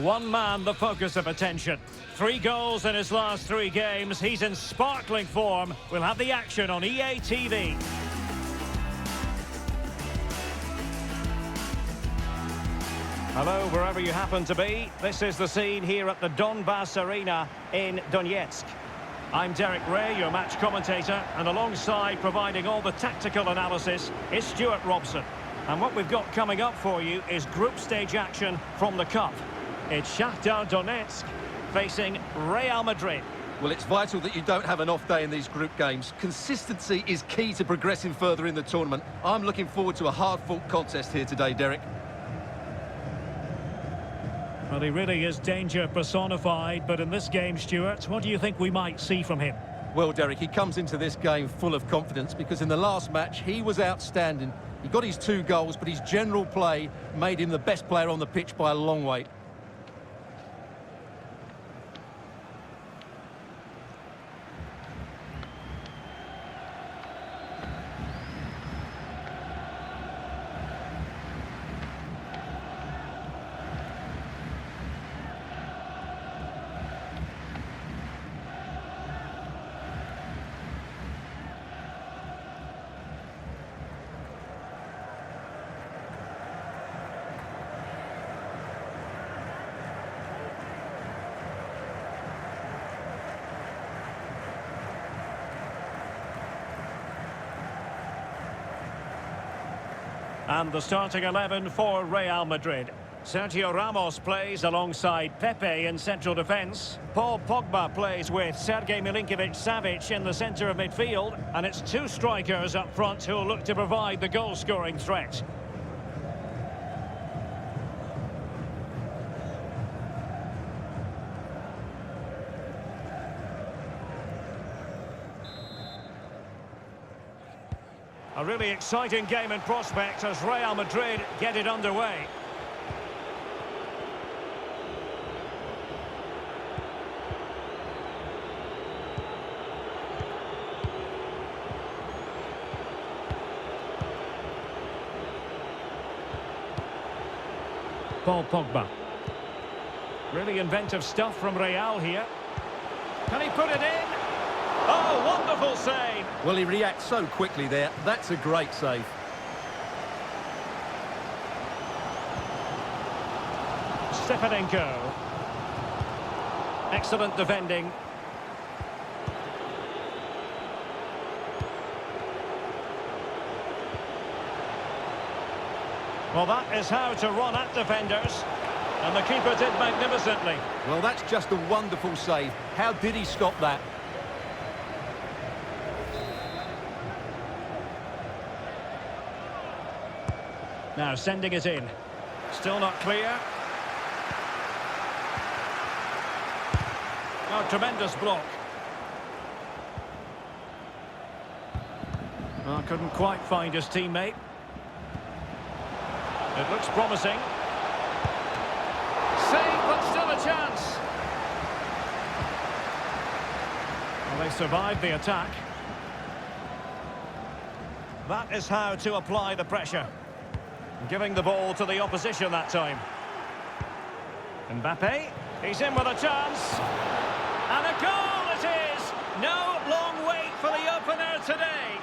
One man the focus of attention. 3 goals in his last 3 games. He's in sparkling form. We'll have the action on EA TV. Hello, wherever you happen to be. This is the scene here at the Donbass Arena in Donetsk. I'm Derek Ray, your match commentator, and alongside providing all the tactical analysis is Stuart Robson. And what we've got coming up for you is group stage action from the Cup. It's Shakhtar Donetsk facing Real Madrid. Well, it's vital that you don't have an off day in these group games. Consistency is key to progressing further in the tournament. I'm looking forward to a hard-fought contest here today, Derek. Well, he really is danger personified, but in this game, Stuart, what do you think we might see from him? Well, Derek, he comes into this game full of confidence because in the last match, he was outstanding. He got his 2 goals, but his general play made him the best player on the pitch by a long way. And the starting 11 for Real Madrid. Sergio Ramos plays alongside Pepe in central defence. Paul Pogba plays with Sergej Milinkovic-Savic in the centre of midfield. And it's 2 strikers up front who'll look to provide the goal-scoring threat. A really exciting game in prospect as Real Madrid get it underway. Paul Pogba. Really inventive stuff from Real here. Can he put it in? Oh, wonderful save! Well, he reacts so quickly there. That's a great save. Stepanenko. Excellent defending. Well, that is how to run at defenders. And the keeper did magnificently. Well, that's just a wonderful save. How did he stop that? Now sending it in. Still not clear. Oh, tremendous block. Oh, couldn't quite find his teammate. It looks promising. Save, but still a chance. Well, they survived the attack. That is how to apply the pressure. Giving the ball to the opposition that time. Mbappe, he's in with a chance. And a goal it is! No long wait for the opener today.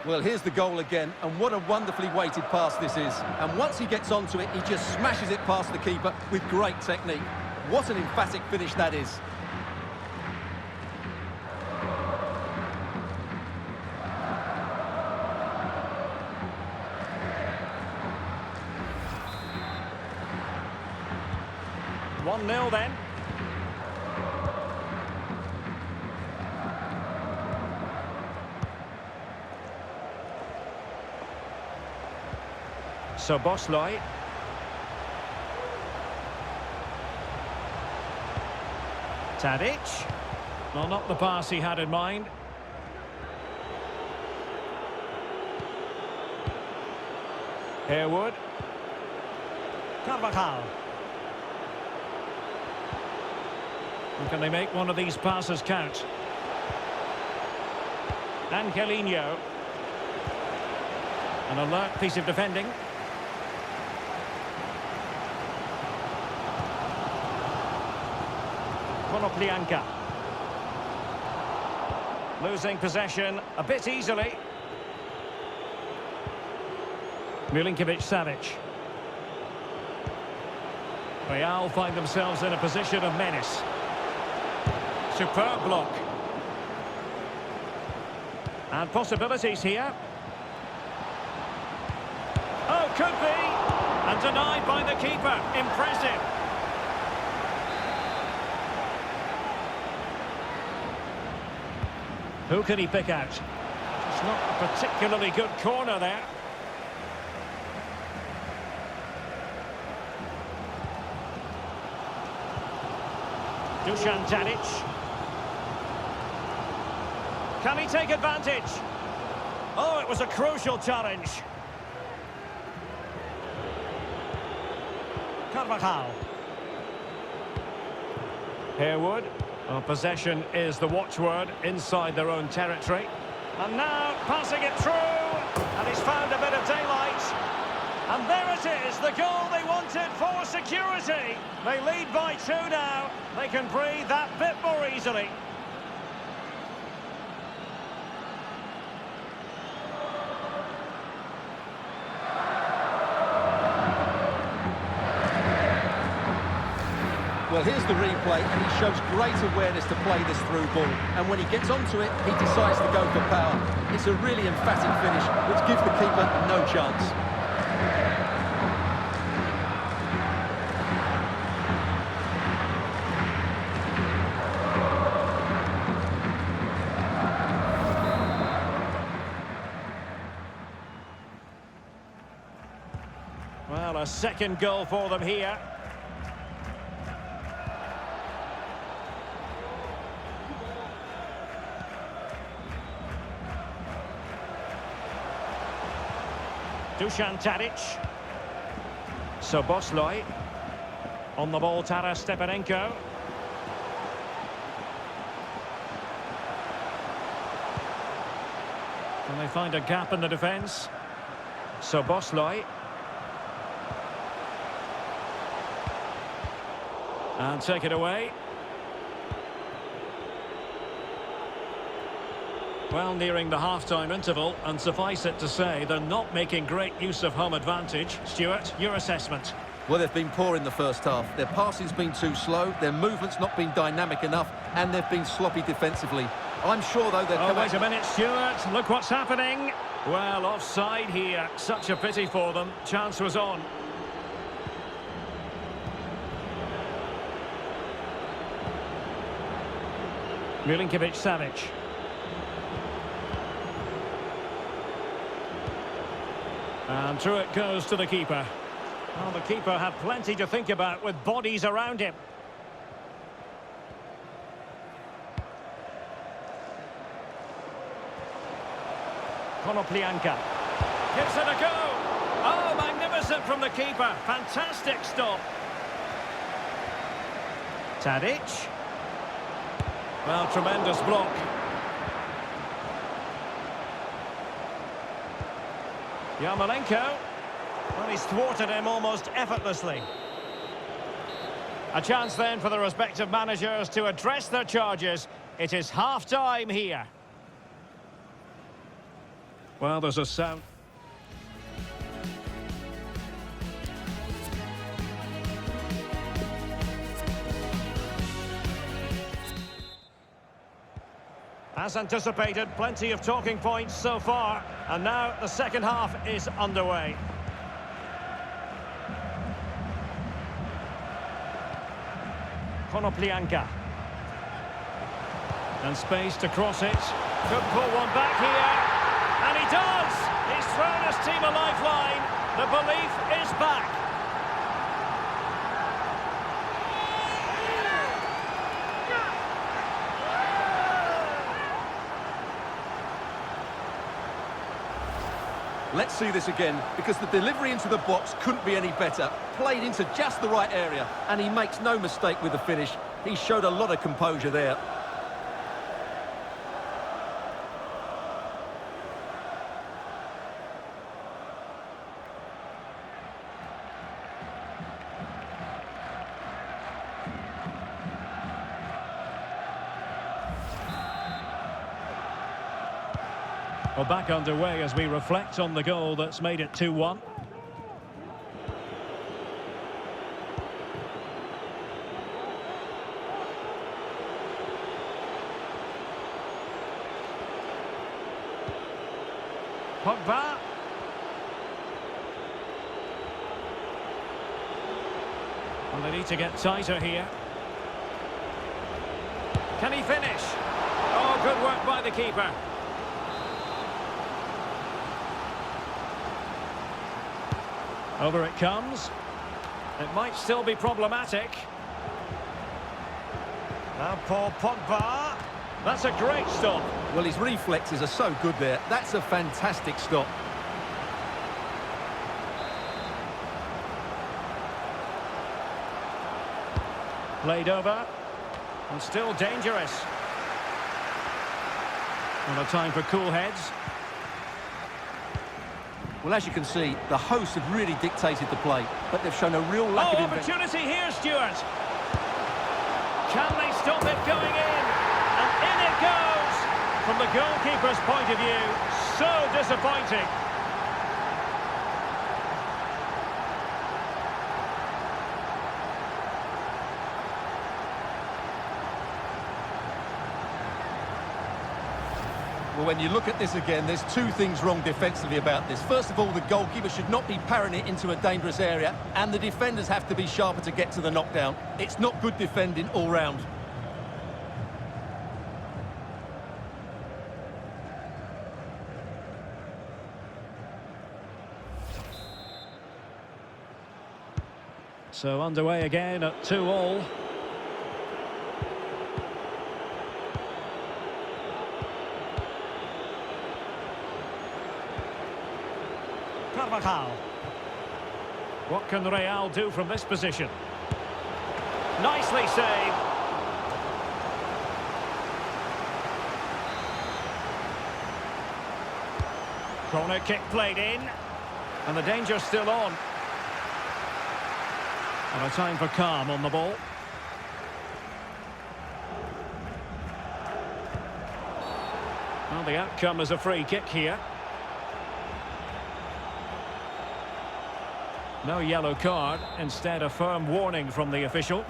Well, here's the goal again, and what a wonderfully weighted pass this is. And once he gets onto it, he just smashes it past the keeper with great technique. What an emphatic finish that is. One 0 then. So Bosley. Tadic. Well, not the pass he had in mind. Harewood. Carvajal. And can they make one of these passes count? Angelino. An alert piece of defending. Konoplyanka. Losing possession a bit easily. Milinkovic-Savic. Real find themselves in a position of menace. Superb block. And possibilities here. Oh, could be. And denied by the keeper. Impressive. Who can he pick out? It's not a particularly good corner there. Dusan Tadic. Can he take advantage? Oh, it was a crucial challenge. Carvajal. Harewood. Well, possession is the watchword inside their own territory. And now passing it through. And he's found a bit of daylight. And there it is, the goal they wanted for security. They lead by 2 now. They can breathe that bit more easily. Well, here's the replay, and he shows great awareness to play this through ball. And when he gets onto it, he decides to go for power. It's a really emphatic finish, which gives the keeper no chance. Well, a second goal for them here. Dusan Tadic. So Bosley. On the ball, Taras Stepanenko. Can they find a gap in the defence? So Bosley. And take it away. Well, nearing the half-time interval, and suffice it to say, they're not making great use of home advantage. Stuart, your assessment? Well, they've been poor in the first half. Their passing's been too slow, their movement's not been dynamic enough, and they've been sloppy defensively. I'm sure, though, they're Oh, wait a minute, Stuart. Look what's happening. Well, offside here. Such a pity for them. Chance was on. Milinkovic-Savic. And through it goes to the keeper. Well, the keeper had plenty to think about with bodies around him. Konoplyanka gives it a go. Oh, magnificent from the keeper. Fantastic stop. Tadic. Well, tremendous block. Yarmolenko. Well, he's thwarted him almost effortlessly. A chance then for the respective managers to address their charges. It is half-time here. Well, there's a sound. As anticipated, plenty of talking points so far. And now the second half is underway. Konoplyanka. And space to cross it. Could pull one back here. And he does! He's thrown his team a lifeline. The belief is back. Let's see this again, because the delivery into the box couldn't be any better. Played into just the right area, and he makes no mistake with the finish. He showed a lot of composure there. Well, back underway as we reflect on the goal that's made it 2-1. Pogba. Well, they need to get tighter here. Can he finish? Oh, good work by the keeper. Over it comes. It might still be problematic. Now Paul Pogba. That's a great stop. Well, his reflexes are so good there. That's a fantastic stop. Played over. And still dangerous. And a time for cool heads. Well, as you can see, the hosts have really dictated the play, but they've shown a real lack of invention. Opportunity here, Stuart. Can they stop it going in? And in it goes! From the goalkeeper's point of view, so disappointing. Well, when you look at this again, there's two things wrong defensively about this. First of all, the goalkeeper should not be parrying it into a dangerous area, and the defenders have to be sharper to get to the knockdown. It's not good defending all round. So underway again at 2-2. Carvajal. What can Real do from this position? Nicely saved. Corner kick played in. And the danger's still on. And a time for calm on the ball. Well, the outcome is a free kick here. No yellow card, instead a firm warning from the official.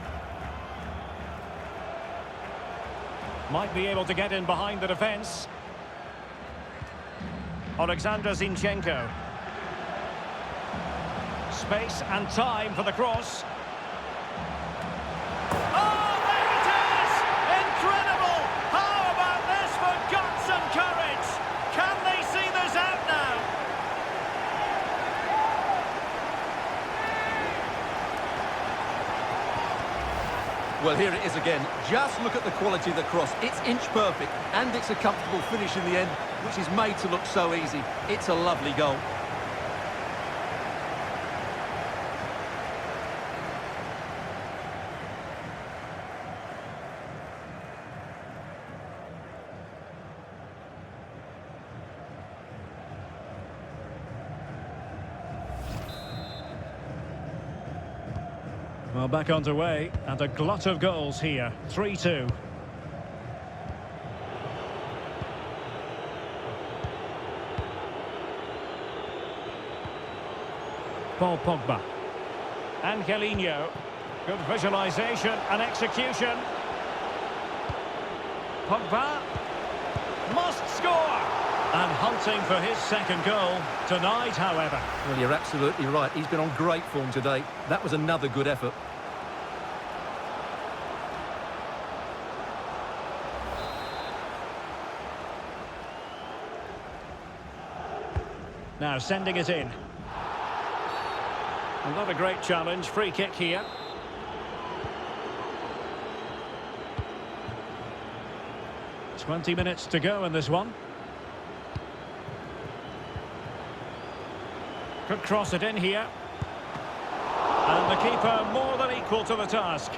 Might be able to get in behind the defence. Alexander Zinchenko. Space and time for the cross. Oh, there it is! Incredible! How Well, here it is again. Just look at the quality of the cross. It's inch perfect, and it's a comfortable finish in the end, which is made to look so easy. It's a lovely goal. Well, back underway, and a glut of goals here. 3-2. Paul Pogba. Angelino. Good visualisation and execution. Pogba must score! And hunting for his second goal tonight, however. Well, you're absolutely right. He's been on great form today. That was another good effort. Now sending it in. Another great challenge. Free kick here. "20 minutes to go in this one. Could cross it in here. And the keeper more than equal to the task.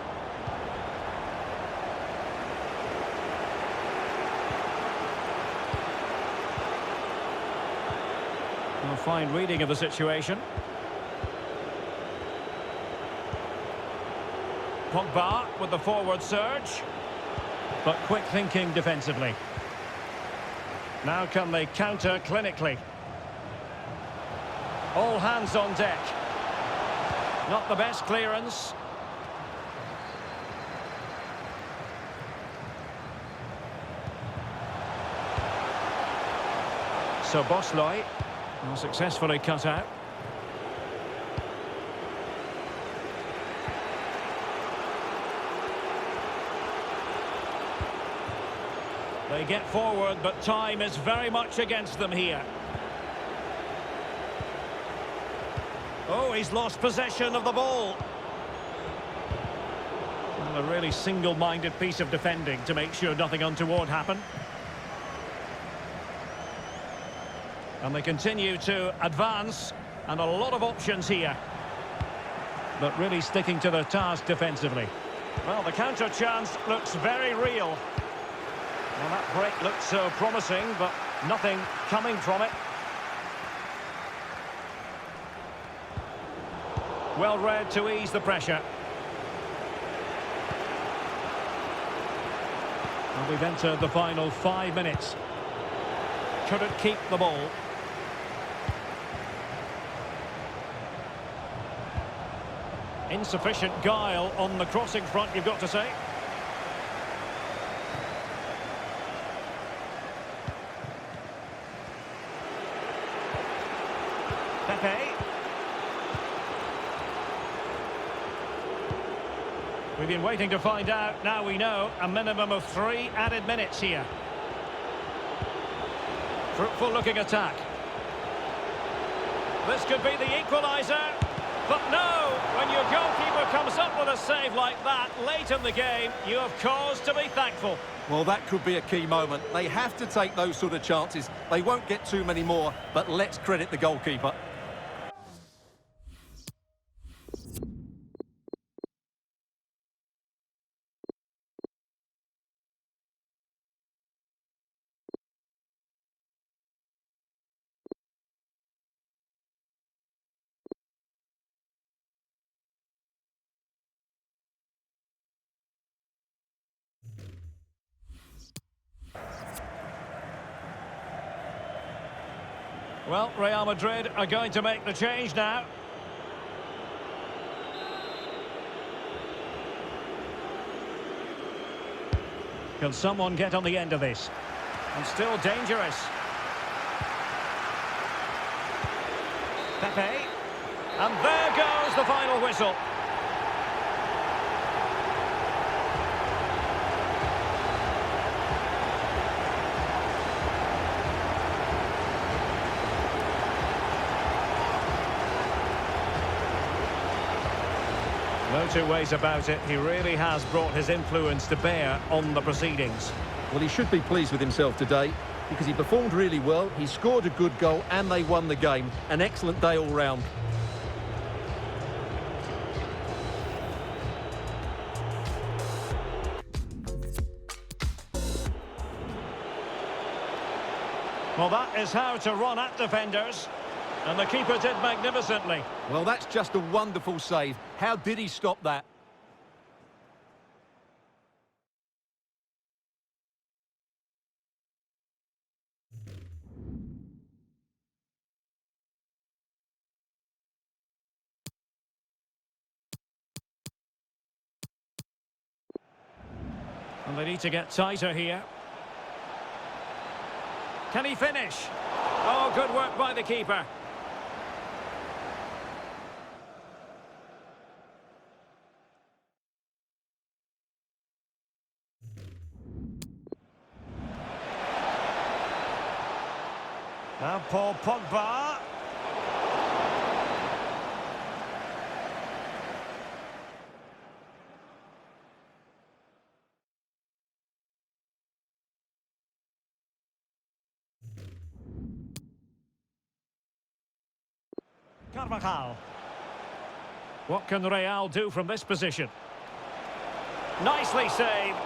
A fine reading of the situation. Pogba with the forward surge. But quick thinking defensively. Now can they counter clinically? All hands on deck. Not the best clearance. So Bosley will successfully cut out. They get forward, but time is very much against them here. Oh, he's lost possession of the ball. Well, a really single-minded piece of defending to make sure nothing untoward happened. And they continue to advance, and a lot of options here. But really sticking to their task defensively. Well, the counter chance looks very real. Well, that break looked so promising, but nothing coming from it. Well read to ease the pressure. And we've entered the final 5 minutes. Couldn't keep the ball. Insufficient guile on the crossing front, you've got to say. Pepe. We've been waiting to find out. Now we know. A minimum of 3 added minutes here. Fruitful looking attack. This could be the equaliser. But no, when your goalkeeper comes up with a save like that late in the game, you have cause to be thankful. Well, that could be a key moment. They have to take those sort of chances. They won't get too many more, but let's credit the goalkeeper. Well, Real Madrid are going to make the change now. Can someone get on the end of this? And still dangerous. Pepe. And there goes the final whistle. No two ways about it. He really has brought his influence to bear on the proceedings. Well, he should be pleased with himself today because he performed really well, he scored a good goal and they won the game. An excellent day all round. Well, that is how to run at defenders. And the keeper did magnificently. Well, that's just a wonderful save. How did he stop that? And they need to get tighter here. Can he finish? Oh, good work by the keeper. Now Paul Pogba. Carvajal. What can Real do from this position? Nicely saved.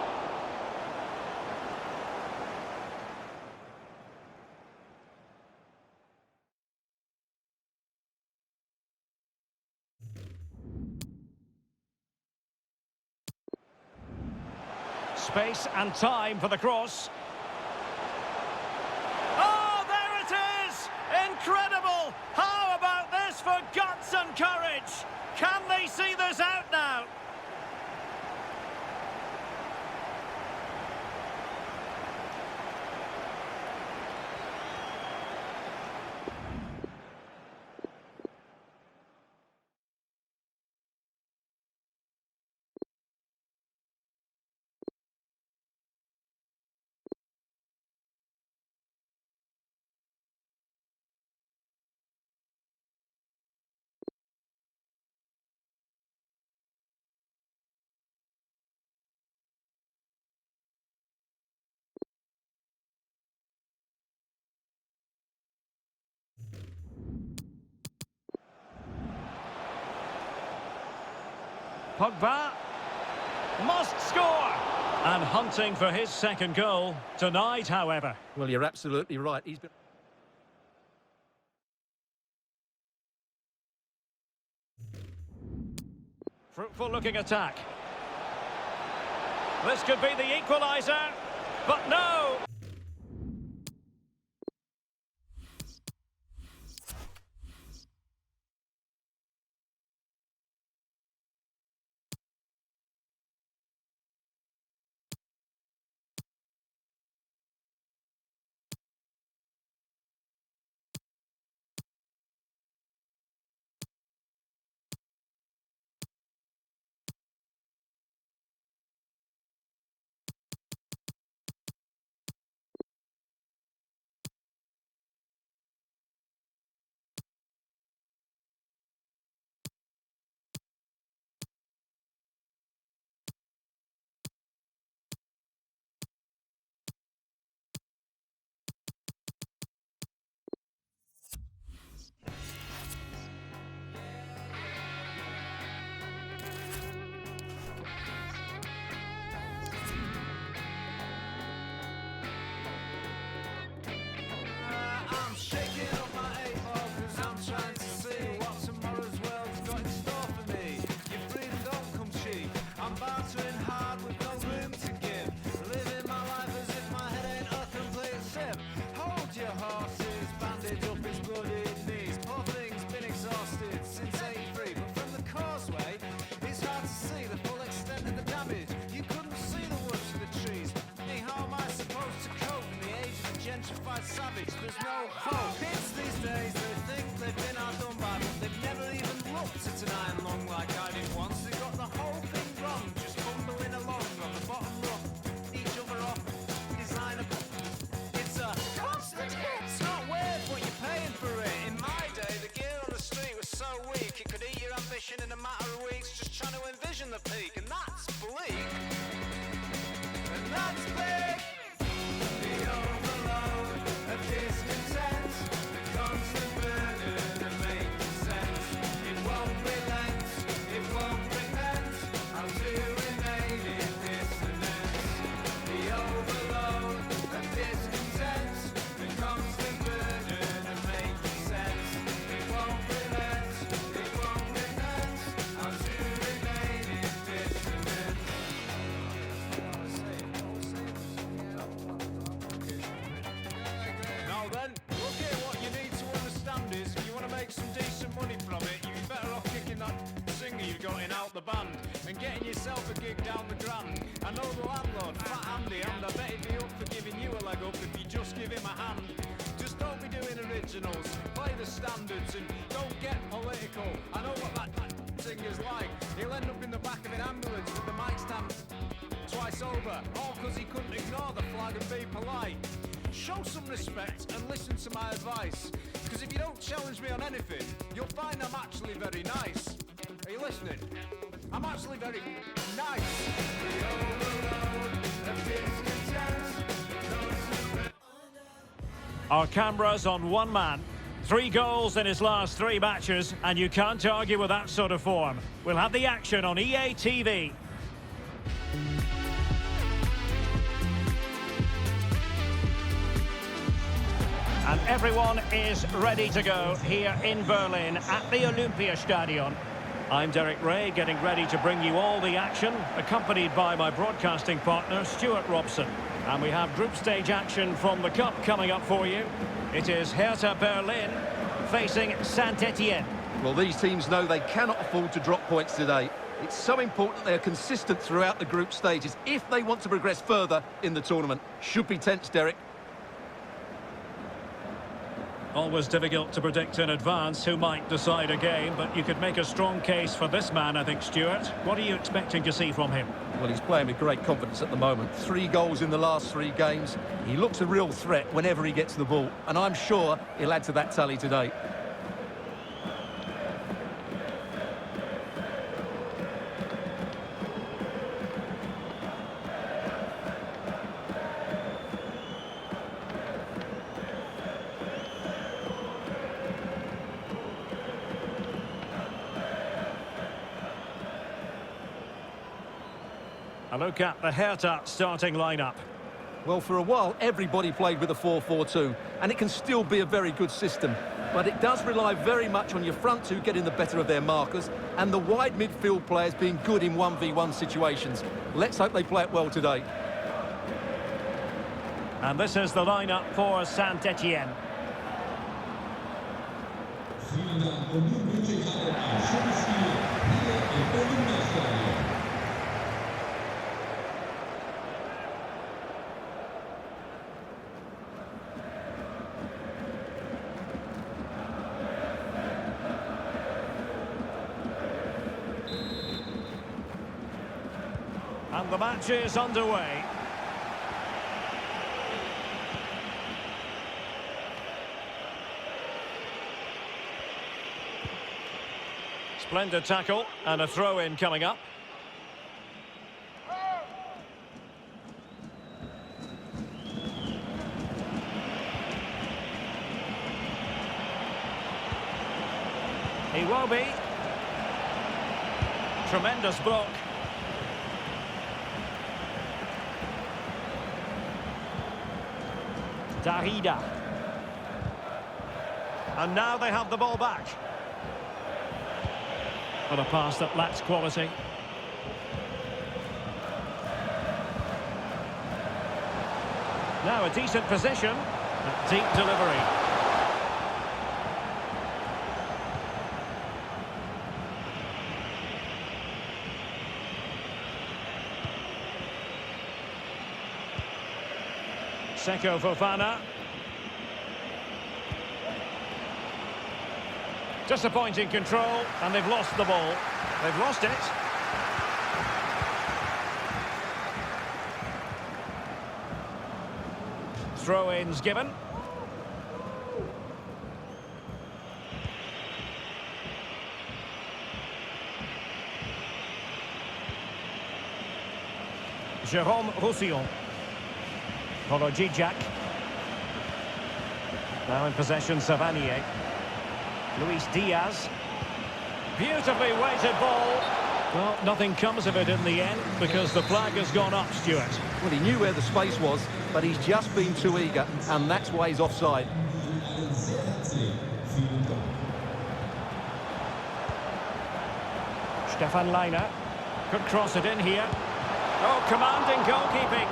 Space and time for the cross. Oh, there it is! Incredible! How about this for guts and courage? Can they see this out now? Pogba must score! And hunting for his second goal tonight, however. Well, you're absolutely right. He's been... Fruitful looking attack. This could be the equaliser, but no! I'm shaking up my 8-ball 'cause I'm trying to see what tomorrow's world's got in store for me. Your freedom don't come cheap. I'm bartering hard with no room to give. Living my life as if my head ain't a complete sip. Hold your horses, bandage up his bloodied knees. Poor thing's been exhausted since '83, but from the causeway, it's hard to see the full extent of the damage. You couldn't see the woods for the trees. Hey, how am I supposed to cope in the age of the gentrified savage? There's no hope. Kids these days, they think they've been outdone by, but they've never even looked at an iron lung like I did once. They got the whole thing wrong, just bumbling along on the bottom rung, each other off, designer. It's a constant hit. It's not worth what you're paying for it. In my day, the gear on the street was so weak, it could eat your ambition in a matter of weeks. Just trying to envision and getting yourself a gig down the Grand. I know the landlord, Fat Andy, and I bet he'd be up for giving you a leg up if you just give him a hand. Just don't be doing originals, play the standards and don't get political. I know what that singer's like. He'll end up in the back of an ambulance with the mic stand twice over, all because he couldn't ignore the flag and be polite. Show some respect and listen to my advice, because if you don't challenge me on anything, you'll find I'm actually very nice. Are you listening? I'm actually very nice. Our cameras on one man. 3 goals in his last 3 matches, and you can't argue with that sort of form. We'll have the action on EA TV. And everyone is ready to go here in Berlin at the Olympiastadion. I'm Derek Ray, getting ready to bring you all the action, accompanied by my broadcasting partner, Stuart Robson. And we have group stage action from the Cup coming up for you. It is Hertha Berlin facing Saint-Etienne. Well, these teams know they cannot afford to drop points today. It's so important they are consistent throughout the group stages if they want to progress further in the tournament. Should be tense, Derek. Always difficult to predict in advance who might decide a game, but you could make a strong case for this man, I think, Stuart. What are you expecting to see from him? Well, he's playing with great confidence at the moment. 3 goals in the last 3 games. He looks a real threat whenever he gets the ball, and I'm sure he'll add to that tally today. A look at the Hertha starting lineup. Well, for a while, everybody played with a 4-4-2, and it can still be a very good system. But it does rely very much on your front 2 getting the better of their markers, and the wide midfield players being good in 1v1 situations. Let's hope they play it well today. And this is the lineup for Saint-Etienne. And the match is underway. Splendid tackle and a throw-in coming up. Iwobi. Tremendous block. Darida. And now they have the ball back. But a pass that lacks quality. Now a decent position. A deep delivery. Seko Fofana. Disappointing control, and they've lost the ball. They've lost it. Throw-ins given. Jérôme Roussillon. Polojijak. Now in possession, Savanier. Luis Diaz. Beautifully weighted ball. Well, nothing comes of it in the end because the flag has gone up, Stuart. Well, he knew where the space was, but he's just been too eager, and that's why he's offside. Stefan Leiner could cross it in here. Oh, commanding goalkeeping.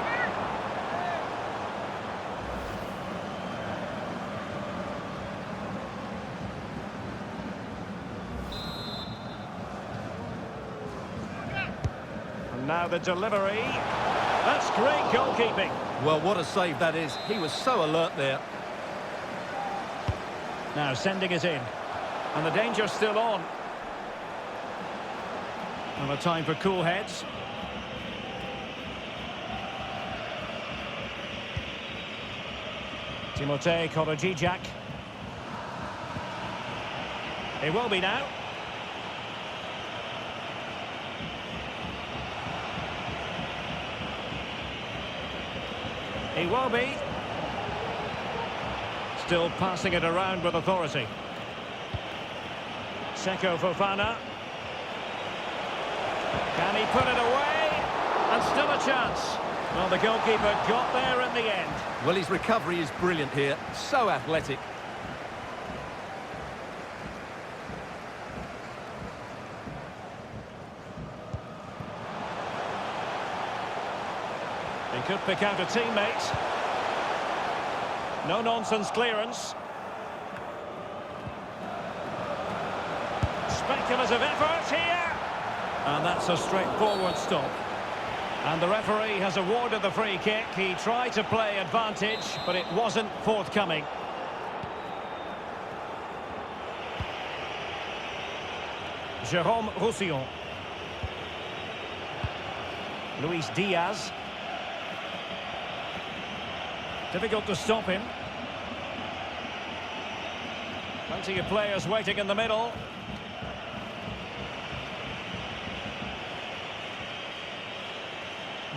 Now the delivery. That's great goalkeeping. Well, what a save that is. He was so alert there. Now sending it in. And the danger's still on. And a time for cool heads. Timothée Korojijak. It will be now. He will be. Still passing it around with authority. Seko Fofana. Can he put it away? And still a chance. Well, the goalkeeper got there in the end. Well, his recovery is brilliant here. So athletic. He could pick out a teammate. No-nonsense clearance. Speculative effort here. And that's a straightforward stop. And the referee has awarded the free kick. He tried to play advantage, but it wasn't forthcoming. Jérôme Roussillon. Luis Diaz. Difficult to stop him. Plenty of players waiting in the middle.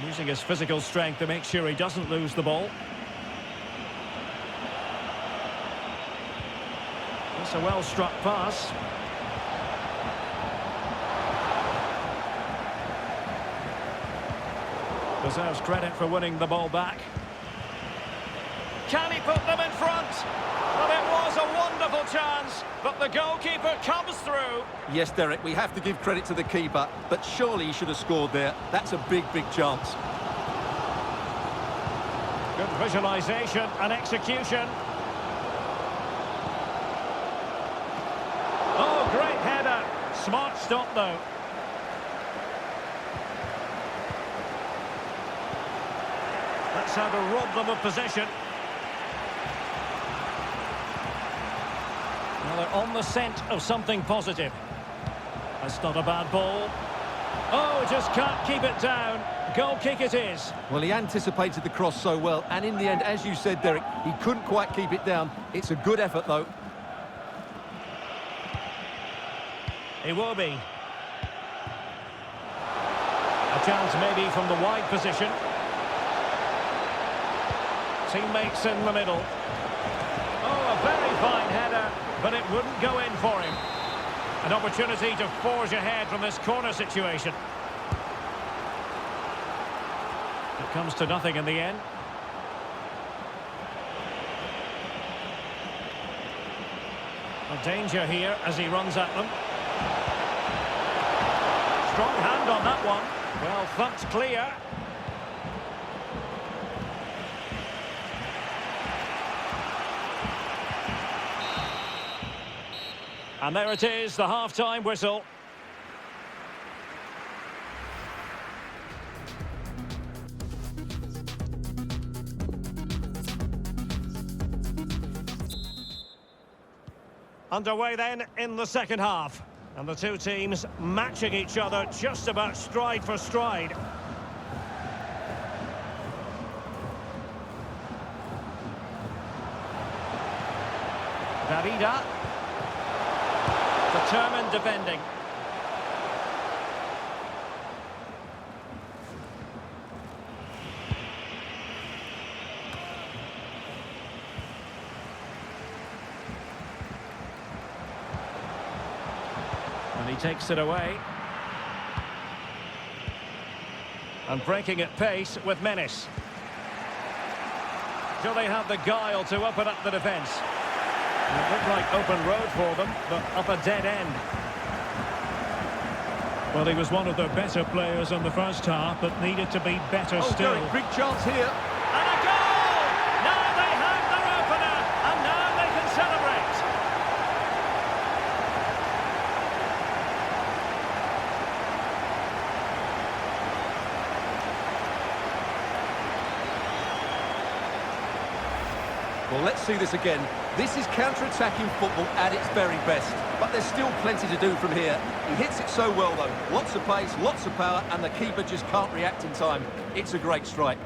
Using his physical strength to make sure he doesn't lose the ball. That's a well-struck pass. Deserves credit for winning the ball back. Can he put them in front? Well, it was a wonderful chance, but the goalkeeper comes through. Yes, Derek, we have to give credit to the keeper, but surely he should have scored there. That's a big, big chance. Good visualisation and execution. Oh, great header. Smart stop, though. That's how to rob them of possession. Well, they're on the scent of something positive. That's not a bad ball. Oh, just can't keep it down. Goal kick it is. Well, he anticipated the cross so well, and in the end, as you said, Derek, he couldn't quite keep it down. It's a good effort, though. It will be. A chance maybe from the wide position. Teammates in the middle. Oh, a very fine header, but it wouldn't go in for him. An opportunity to forge ahead from this corner situation. It comes to nothing in the end. A danger here as he runs at them. Strong hand on that one. Well, thumped clear. And there it is, the half-time whistle. Underway then in the second half. And the two teams matching each other just about stride for stride. Davida. Determined defending. And he takes it away. And breaking at pace with menace. Do they have the guile to open up the defence? It looked like open road for them, but up a dead end. Well, he was one of the better players in the first half, but needed to be better still. Derek, big chance here. And a goal! Now they have their opener, and now they can celebrate. Well, let's see this again. This is counter-attacking football at its very best. But there's still plenty to do from here. He hits it so well, though. Lots of pace, lots of power, and the keeper just can't react in time. It's a great strike.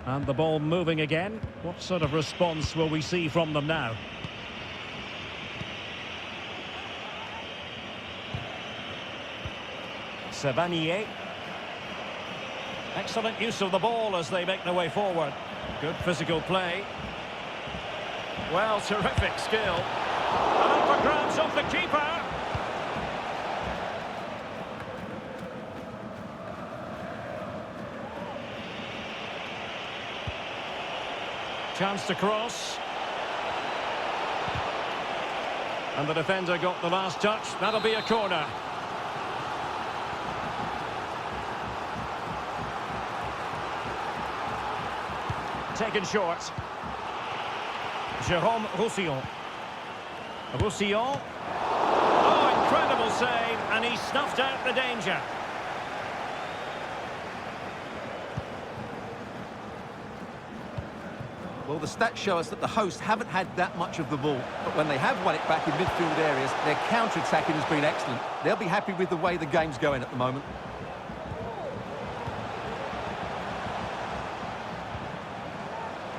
And the ball moving again. What sort of response will we see from them now? Savanier. Excellent use of the ball as they make their way forward. Good physical play. Well, terrific skill. And up for grabs off the keeper. Chance to cross. And the defender got the last touch. That'll be a corner. Taken short. Jérôme Roussillon. Roussillon. Oh, incredible save. And he snuffed out the danger. Well, the stats show us that the hosts haven't had that much of the ball, but when they have won it back in midfield areas, their counter-attacking has been excellent. They'll be happy with the way the game's going at the moment.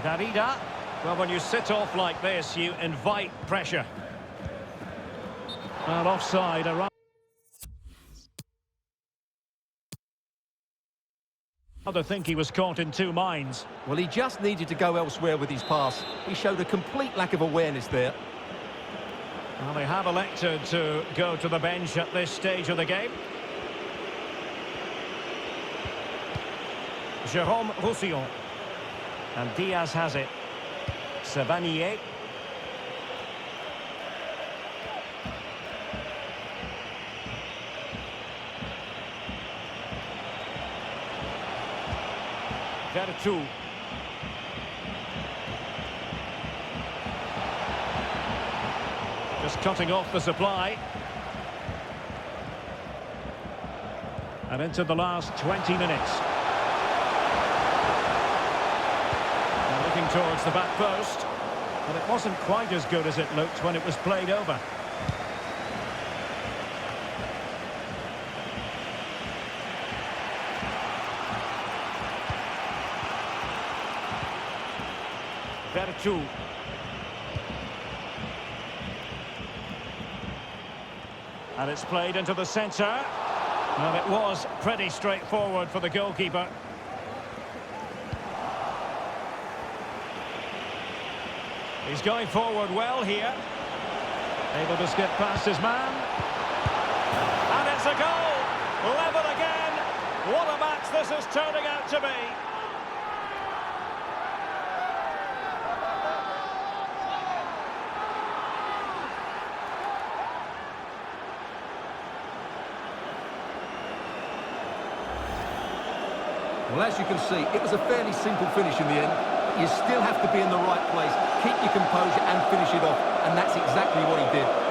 Darida. Well, when you sit off like this, you invite pressure. Well, offside. I think he was caught in two minds. Well, he just needed to go elsewhere with his pass. He showed a complete lack of awareness there. Well, they have elected to go to the bench at this stage of the game. Jérôme Roussillon. And Diaz has it. Savanier. Vertu. Just cutting off the supply. And into the last 20 minutes. And looking towards the back post. But it wasn't quite as good as it looked when it was played over. Vertu. And it's played into the centre. And it was pretty straightforward for the goalkeeper. He's going forward well here. Able to skip past his man. And it's a goal! Level again! What a match this is turning out to be! Well, as you can see, it was a fairly simple finish in the end. You still have to be in the right place, keep your composure and finish it off. And that's exactly what he did.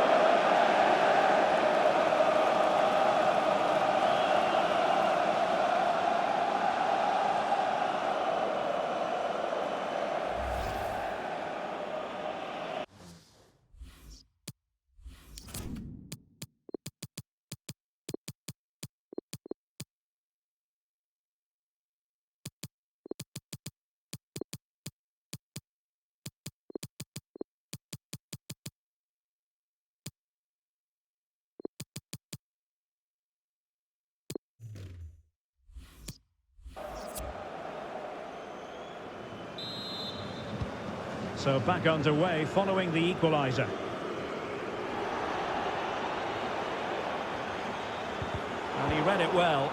So back underway following the equaliser. And he read it well.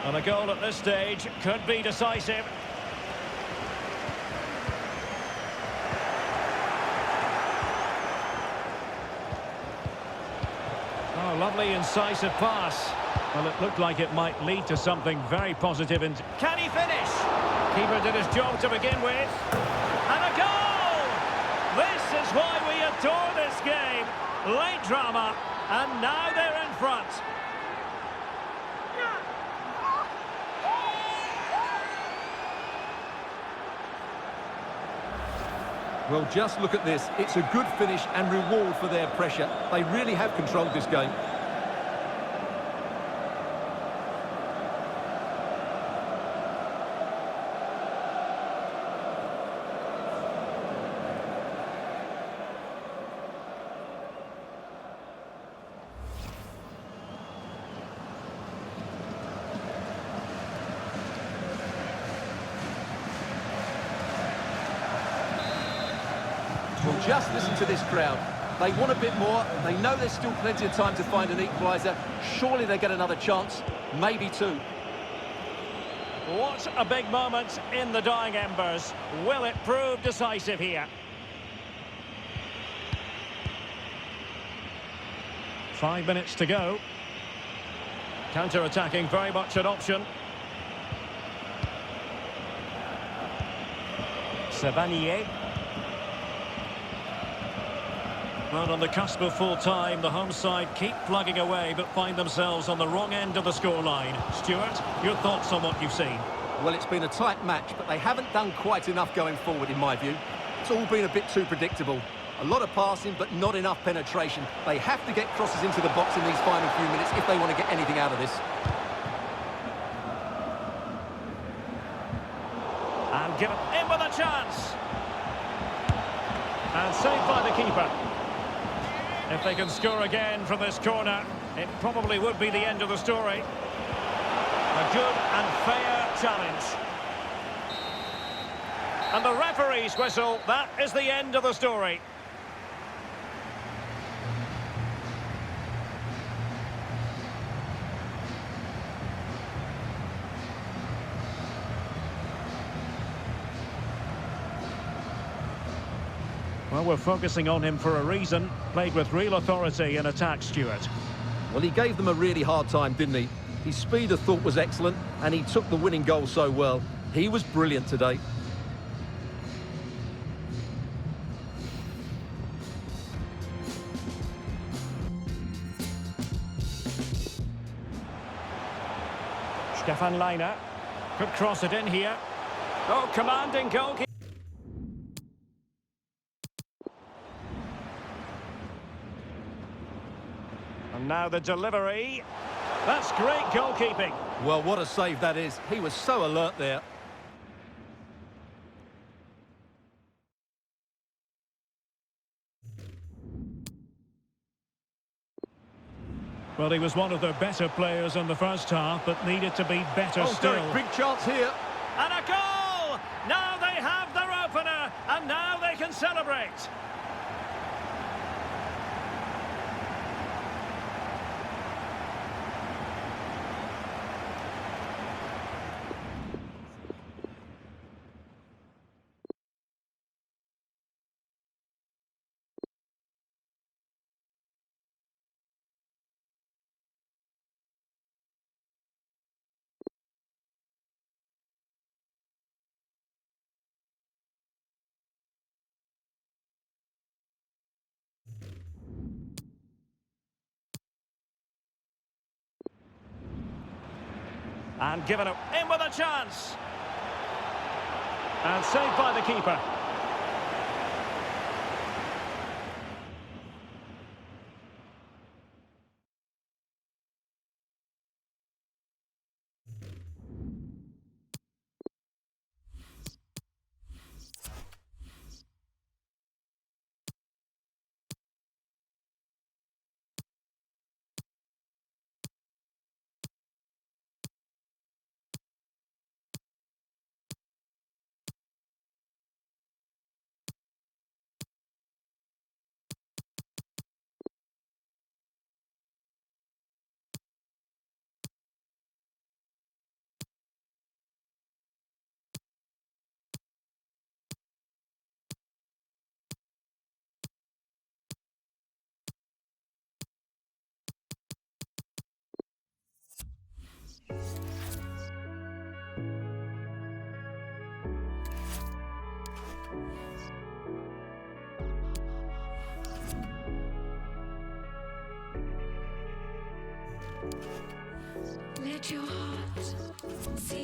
And a goal at this stage could be decisive. Oh, lovely incisive pass. Well, it looked like it might lead to something very positive. And can he finish? Keeper did his job to begin with. And a goal! This is why we adore this game. Late drama, and now they're in front. Well, just look at this. It's a good finish and reward for their pressure. They really have controlled this game. Well, just listen to this crowd. They want a bit more. They know there's still plenty of time to find an equaliser. Surely they get another chance, maybe two. What a big moment in the dying embers. Will it prove decisive here? 5 minutes to go. Counter-attacking, very much an option. Savanier. Well, on the cusp of full-time, the home side keep plugging away but find themselves on the wrong end of the scoreline. Stuart, your thoughts on what you've seen? Well, it's been a tight match, but they haven't done quite enough going forward, in my view. It's all been a bit too predictable. A lot of passing, but not enough penetration. They have to get crosses into the box in these final few minutes if they want to get anything out of this. And give it in with a chance. And saved by the keeper. If they can score again from this corner, it probably would be the end of the story. A good and fair challenge. And the referee's whistle, that is the end of the story. Well, we're focusing on him for a reason. Played with real authority in attack, Stuart. Well, he gave them a really hard time, didn't he? His speed of thought was excellent, and he took the winning goal so well. He was brilliant today. Stefan Leiner could cross it in here. Oh, commanding goalkeeper. And now the delivery. That's great goalkeeping. Well, what a save that is. He was so alert there. Well, he was one of their better players in the first half, but needed to be better still. Derek, big chance here. And a goal! Now they have their opener, and now they can celebrate. And given it in with a chance. And saved by the keeper. Let your heart see